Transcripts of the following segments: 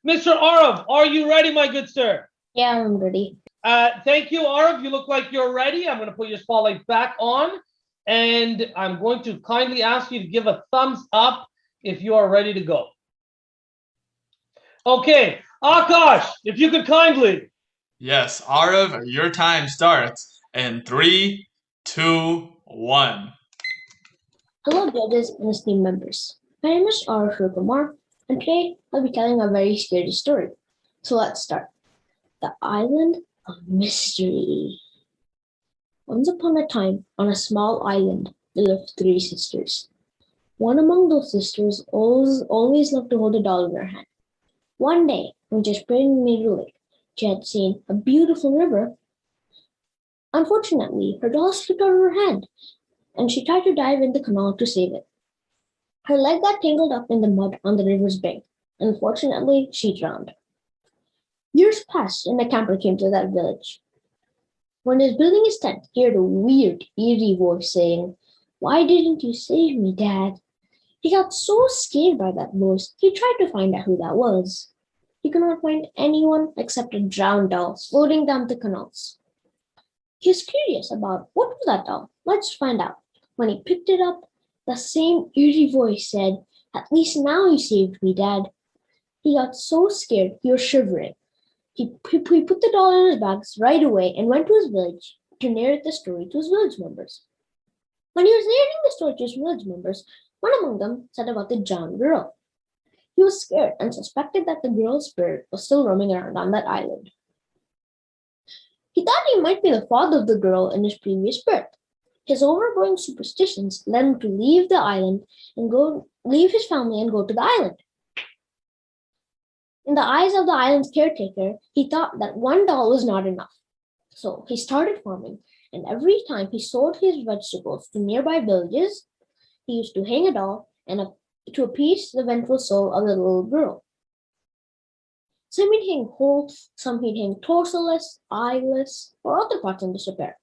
Mr. Arav, are you ready, my good sir? Yeah, I'm ready. Thank you, Arav. You look like you're ready. I'm going to put your spotlight back on, and I'm going to kindly ask you to give a thumbs up if you are ready to go. Okay, Akash, if you could kindly. Yes, Arav, your time starts in 3, 2, 1. Hello, judges and esteemed members. My name is Arthur Kumar, and today I'll be telling a very scary story. So let's start. The Island of Mystery. Once upon a time, on a small island, there lived three sisters. One among those sisters always loved to hold a doll in her hand. One day, when she was playing near the lake, she had seen a beautiful river. Unfortunately, her doll slipped out of her hand, and she tried to dive in the canal to save it. Her leg got tangled up in the mud on the river's bank. Unfortunately, she drowned. Years passed, and a camper came to that village. When he was building his tent, he heard a weird, eerie voice saying, "Why didn't you save me, Dad?" He got so scared by that voice, he tried to find out who that was. He could not find anyone except a drowned doll floating down the canals. He was curious about what was that doll. Let's find out. When he picked it up, the same eerie voice said, "At least now you saved me, Dad." He got so scared he was shivering. He put the doll in his bags right away and went to his village to narrate the story to his village members. When he was narrating the story to his village members, one among them said about the drowned girl. He was scared and suspected that the girl's spirit was still roaming around on that island. He thought he might be the father of the girl in his previous birth. His overgrowing superstitions led him to leave the island and leave his family and go to the island. In the eyes of the island's caretaker, he thought that one doll was not enough. So he started farming, and every time he sold his vegetables to nearby villages, he used to hang a doll to appease the vengeful soul of the little girl. Some he'd hang whole, some he'd hang torsoless, eyeless, or other parts in disrepair.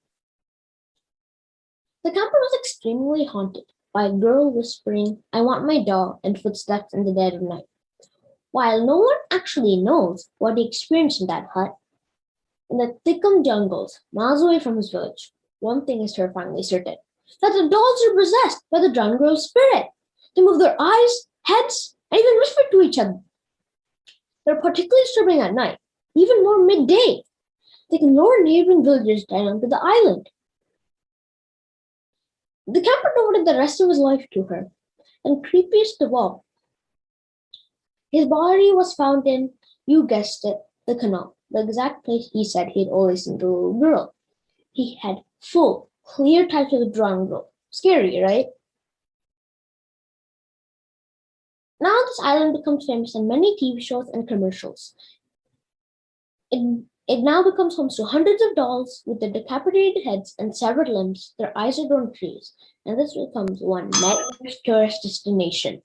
The camper was extremely haunted by a girl whispering, "I want my doll," and footsteps in the dead of night. While no one actually knows what he experienced in that hut, in the thickened jungles, miles away from his village, one thing is terrifyingly certain: that the dolls are possessed by the drowned girl's spirit. They move their eyes, heads, and even whisper to each other. They're particularly disturbing at night, even more midday. They can lure neighboring villagers down onto the island. The camper devoted the rest of his life to her, and creepiest of all, his body was found in, you guessed it, the canal, the exact place he said he'd always seen the little girl. He had full, clear ties to the drowned girl. Scary, right? Now this island becomes famous in many TV shows and commercials. It now becomes home to hundreds of dolls with their decapitated heads and severed limbs. Their eyes are grown trees, and this becomes one nightmare tourist destination.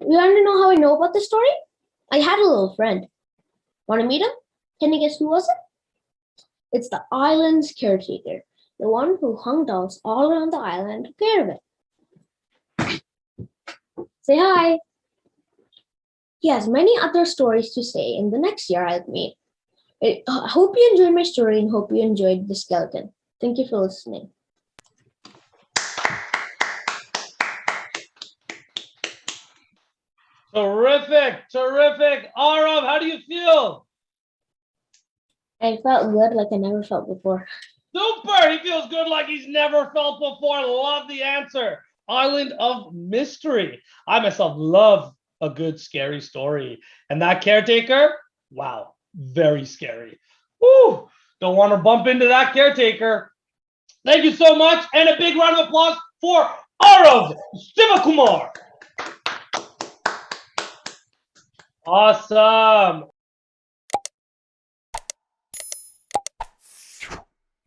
You want to know how I know about this story? I had a little friend. Want to meet him? Can you guess who was it? It's the island's caretaker, the one who hung dolls all around the island and took care of it. Say hi. He has many other stories to say in the next year I'll meet. I hope you enjoyed my story and hope you enjoyed the skeleton. Thank you for listening. Terrific, terrific. Arav, how do you feel? I felt good like I never felt before. Super! He feels good like he's never felt before. Love the answer. Island of Mystery. I myself love a good scary story. And that caretaker, wow, very scary. Woo! Don't want to bump into that caretaker. Thank you so much. And a big round of applause for Arav Sivakumar. Awesome.